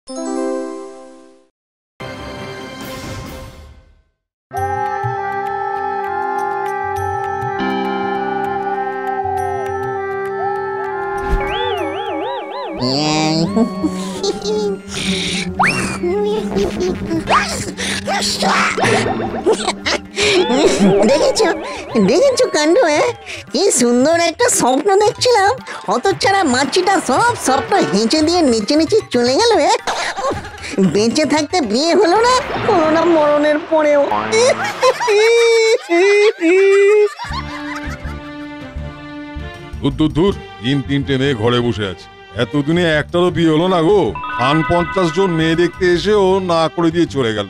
দেখেছো দেখেছো কাণ্ড, কি সুন্দর একটা স্বপ্ন দেখছিলাম, হতচ্ছাড়া মাছিটা সব স্বপ্ন হেঁচে দিয়ে নিচে নিচে চলে গেল। বেঁচে থাকতে বিয়ে হলো না মরণের পরেও। দূর 3-3টে মেয়ে ঘরে বসে আছে, এতদিনে একটারও বিয়ে হলো না গো। 50 জন মেয়ে দেখতে এসেও না করে দিয়ে চলে গেল।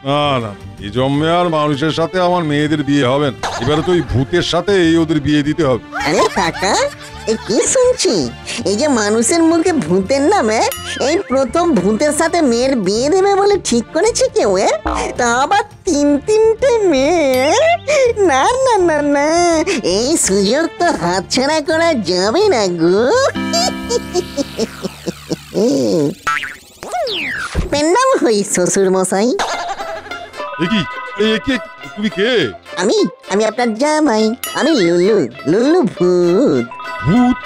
না না, এই জন্মে আর মানুষের সাথে আমার মেয়েদের বিয়ে হবে না, এবারে তো ওই ভূতের সাথে ওদের বিয়ে দিতে হবে। আরে কাকা, এই কি শুনছি? এই যে মানুষের মুখে ভূতের নামে, এই প্রথম ভূতের সাথে মেয়ের বিয়ে দেবে বলে ঠিক করেছে কেউ। তা আবার 3-3টে মেয়ে? না না না না, এই সুযোগ তো হাতছাড়া করা যাবে না গো। পেন্নাম হই শ্বশুর মশাই। তুমি কে? আমি আপনার জামাই, আমি লুল্লু, লুল্লু ভূত। ভূত?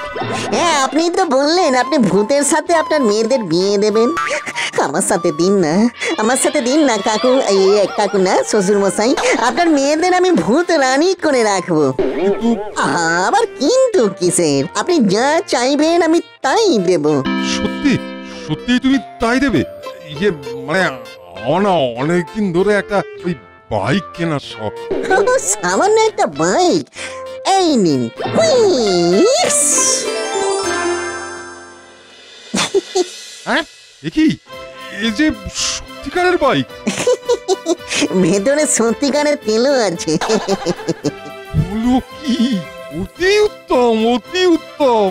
হ্যাঁ, আপনি তো বললেন আপনি ভূতের সাথে আপনার মেয়েদের বিয়ে দেবেন। আমার সাথে দিন না কাকু, কাকু না শ্বশুর মশাই, আপনার মেয়েদের আমি ভূত রানী করে রাখবো। আবার কিন্তু কিসের? আপনি যা চাইবেন আমি তাই দেব। সত্যি সত্যি তুমি তাই দেবে? মানে অনেকদিন ধরে একটা ওই বাইক কেনার শখ। সামান্য একটা বাইক? এই নিন। এই যে সত্যিকারের বাইক? ভেতরে সত্যিকারের তেলও আছে। বলো কি? অতি উত্তম, অতি উত্তম।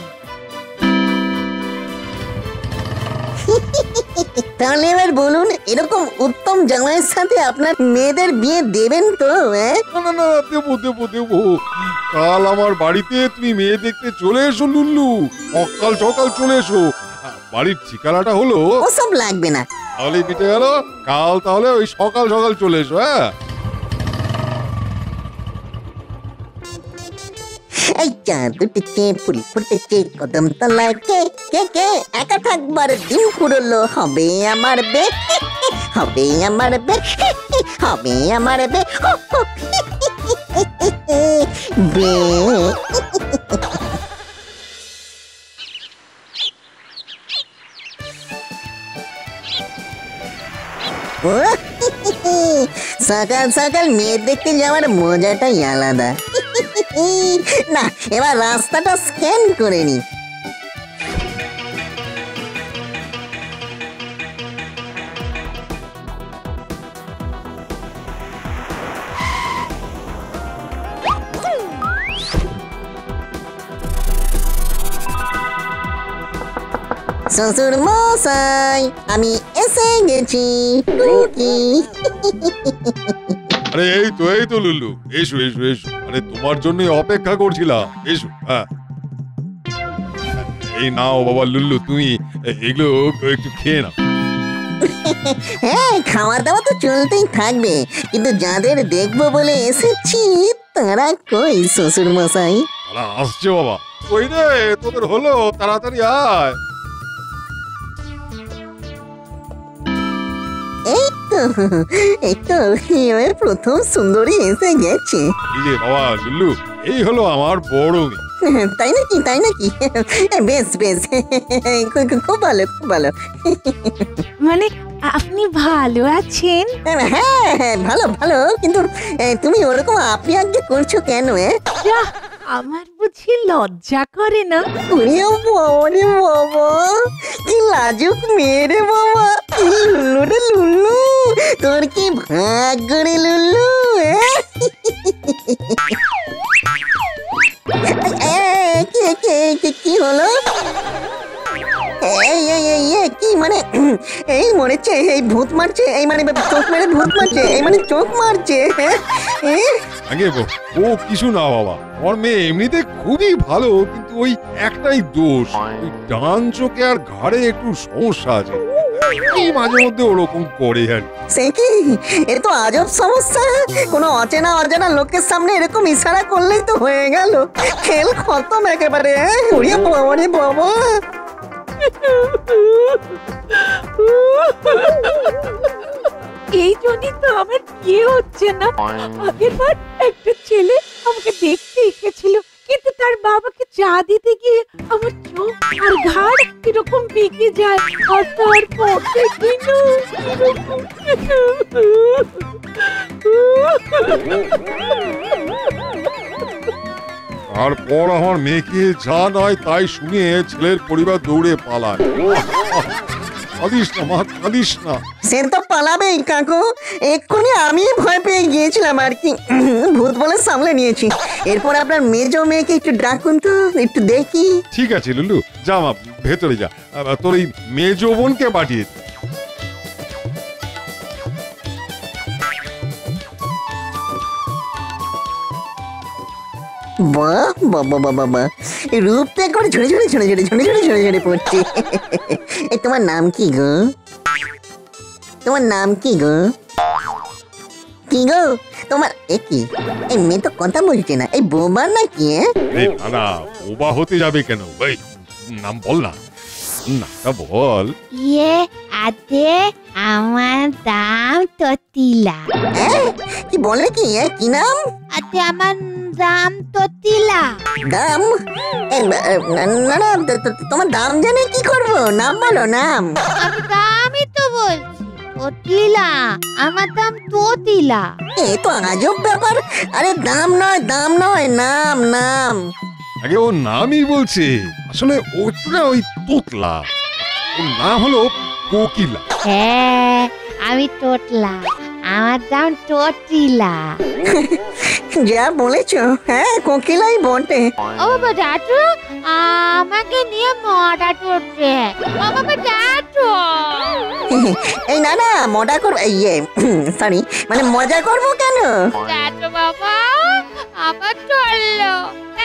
তাহলে এবার বলুন, এরকম উত্তম জামাইয়ের সাথে আপনার মেয়েদের বিয়ে দেবেন তো? না না, দেবো। কাল আমার বাড়িতে তুমি মেয়ে দেখতে চলে এসো লুল্লু, সকাল চলে এসো। বাড়ির ঠিকানাটা হলো? ওসব লাগবে না। তাহলে মিটে গেল। কাল তাহলে ওই সকাল চলে এসো। এই চাঁদ উঠেছে, ফুল ফুটেছে কদম তলায়, কে কে কে একা থাকবার ডিম ফুরলো, হবে আমার বে, হবে আমার বে, হবে আমার বে, বে। সকাল সকাল মেয়ে দেখতে যাওয়ার মজাটাই আলাদা। না, এবার রাস্তাটা স্ক্যান করে নি। শ্বশুর মশাই, আমি এসে গেছি। আরে এই তো লুল্লু, এসো। আরে তোমার জন্যই অপেক্ষা করছিলাম, এসো। এই নাও বাবা লুল্লু, তুমি এগুলো একটু খেয়ে নাও। হ্যাঁ, খাওয়া দাওয়া তো চলতেই থাকবে, কিন্তু যাদের দেখবো বলে এসেছি তারা কই শ্বশুর মশাই? তারা আসছে বাবা। ওই রে, তোদের হলো, তাড়াতাড়ি আয়। এই তো এবার প্রথম সুন্দরী এসে গেছে। এই যে বাবা লুল্লু, এই হলো আমার বড় মেয়ে। তাই নাকি? বেশ খুব ভালো। মানে আপনি ভালো আছেন? হ্যাঁ, ভালো, কিন্তু তুমি ওরকম আপনি আগে করছো কেন? আমার বুঝি লজ্জা করে না? ওরে বাবা, কি লাজুক মেয়ে রে বাবা। লুল্লু, তোর কি ভাগ্য রে লুল্লু। কি হলো? কি মানে? এই মরেছে, এই ভূত মারছে, এই মানে চোখ মেরে ভূত মারছে, এই মানে চোখ মারছে। আগে ও কিছু না বাবা, আমার মেয়ে এমনিতে খুবই ভালো, কিন্তু ওই একটাই দোষ, ওই ডান চোখে আর ঘাড়ে একটু সমস্যা আছে। এই মাঝে মধ্যে ওরকম করে আর কি। সে কি, এ তো আজব সমস্যা। কোনো অচেনা অজানা লোকের সামনে এরকম ইশারা করলেই তো হয়ে গেল, খেল খতম একেবারে। ওরে বাবা রে বাবা। এই জন্যই তো আমার বিয়ে হচ্ছে না। আগের বার একটা ছেলে আমাকে দেখতে এসেছিল, কিন্তু তার বাবাকে চা দিতে গিয়ে আমার চোখ আর ঘাড় এরকম বেঁকে যায়। আর তারপর তারপর আমার মেয়েকে যা নয় তাই শুনে ছেলের পরিবার দৌড়ে পালায়। কাঁদিস না মা, কাঁদিস না। সে তো পালাবেই কাকু, এক্ষুনি আমি ভয় পেয়ে গিয়েছিলাম আর কি, ভূত বলে সামলে নিয়েছি। এরপর আপনার মেজো মেয়েকে একটু ডাকুন তো, একটু দেখি। ঠিক আছে লুলু, যা মা ভেতরে যা, তোর এই মেজো বোনকে পাঠিয়ে দে। বাহ বাবা বাবা বাবা, রূপটা করে ঝরে ঝরে ঝরে ঝরে ঝরে ঝরে ঝরে ঝরে পড়ছে। এই তোমার নাম কি গো? তোমার নাম কি গো? কি গো তোমার? এ কি, এই মেয়ে তো কথা বলছে না, এই বোবা নাকি? এই না, বোবা হতে যাবে কেন? ভাই নাম বল না, নামটা বল। ইয়ে আতে আমার দাম ততিলা। কি বলে কি? কি নাম? আতে আমার দাম ততিলা। দাম? না না, তোমার দাম জানে কি করবো? নাম বলো, নাম। আমি দামই তো বলছি, ততিলা। আমার দাম ততিলা। এ তো আজব ব্যাপার। আরে দাম নয়, দাম নয়, নাম নাম। আগে ওর নামই বলছে, আসলে ওটা ওই তোতলা, ওর নাম হলো কোকিলা। হ্যাঁ আমি টোটলা, আমার দাম টটিলা। যা বলেছ, হ্যাঁ কোকিলাই বটে। ও বাবা ডাটো, আমাকে নিয়ে মজা করছে। বাবা ডাটো। এই না না, মজা করবো, ইয়ে সরি, মানে মজা করবো কেন? ডাটো বাবা, আমার চললো।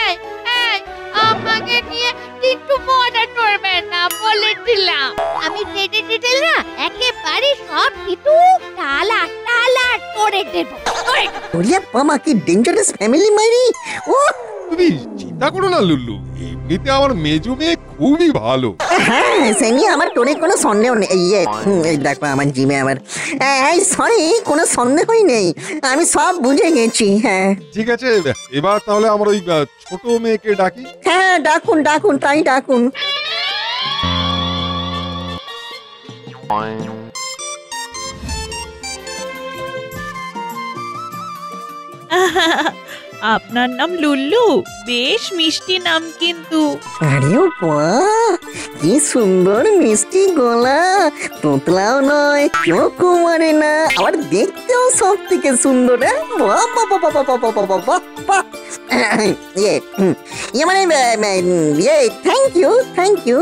এই এই, আমাকে নিয়ে একটু মজা করবেন না বলেছিলাম। আমি রেডি রেডি না একেবারে সব কিছু টালা টালা করে দেব। ওরে বাবা, কি ডেঞ্জারাস ফ্যামিলি মাইরি। ও তুমি চিন্তা করো না লুল্লু, এমনিতে আমার মেজো মেয়ে খুবই ভালো। হ্যাঁ, সে নিয়ে আমার টোরে কোনো সন্দেহ নেই। ইয়ে এই দেখো আমার জিমে আমার, এই সরি, কোনো সন্দেহই নেই, আমি সব বুঝে গেছি। হ্যাঁ ঠিক আছে, এবার তাহলে আমার ওই ছোট মেয়েকে ডাকি। হ্যাঁ, ডাকুন ডাকুন, তাই ডাকুন। আপনার নাম লুল্লু, বেশ মিষ্টি নাম কিন্তু। আরে বাহ, কি সুন্দর মিষ্টি গলা, তোতলাও নয়, চোখও মারে না, আবার দেখতেও সব থেকে সুন্দর। বাহ বাহ বাহ বাহ বাহ বাহ বাহ বাহ বাহ। ইয়ে মানে ইয়ে, থ্যাংক ইউ থ্যাংক ইউ।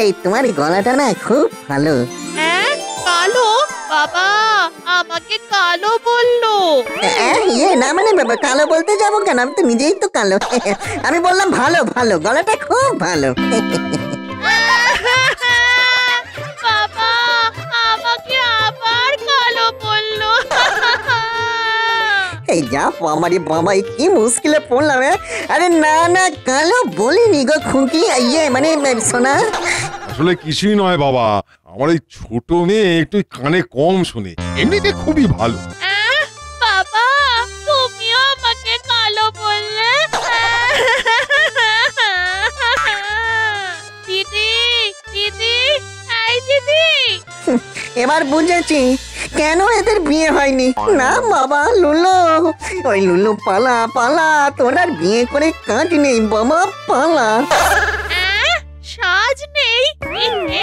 এই তোমার গলাটা না খুব ভালো। হ্যাঁ কালো? বাবা আমাকে কালো বললো। ইয়ে না মানে কালো বলতে যাবো কেন, আমি তো নিজেই তো কালো। আমি বললাম ভালো ভালো, গলাটা খুব ভালো। বাবা আমাকে আবার কালো বললো। এই যা বাবারে বাবা, কি মুশকিলে পড়লাম। আরে না না, কালো বলিনি গো খুকি, ইয়ে মানে শোনা। আসলে কিছুই নয় বাবা, আমার এই ছোট মেয়ে একটু কানে কম শুনে, এমনিতে খুবই ভালো। বাবা তুমিও আমাকে কালো বললে। দিদি দিদি, এই দিদি। এবার বুঝেছি কেন এদের বিয়ে হয়নি। না বাবা লুলু, ওই লুলু পালা পালা, তোর আর বিয়ে করে কাজ নেই বাবা, পালা। সাজ নেই?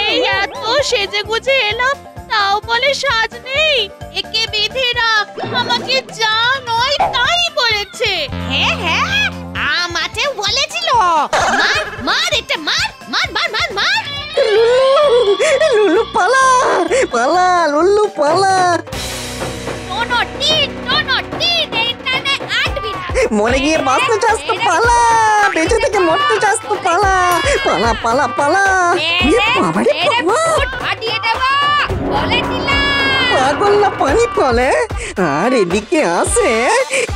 এই এত সেজে গুজে এলাম, তাও বলে সাজ নেই। একে বেঁধে রাখ, আমাকে যা নয় তাই বলেছে। হ্যাঁ হ্যাঁ, আমাকে বলেছিল। মার মার, এটা মার মার মার মার মার। লুলু পালা পালা, লুলু পালা। টোনো টিন, এইখানে আটবি না। মরে গিয়ে বাঁচতে চাস তো পালা, বেঁচে থেকে মরতে চাস তো পালা, পালা পালা পালা। বাবারে বাবা, ফাটিয়ে দেবো। ফল না পানি ফল, আর এদিকে আসে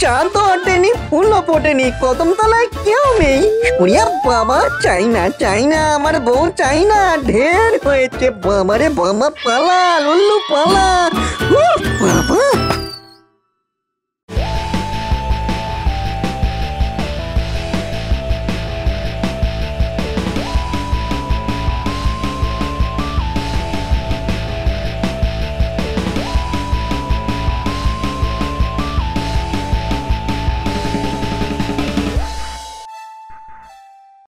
চাঁদও ওঠেনি, ফুলও ফোটেনি, কদম তলায় কেউ নেই। উড়িয়া বাবা, চাই না আমার বউ চাই না, ঢের হয়েছে। বাবারে বাবা, পালা লুল্লু পালা। উফ, বাবা।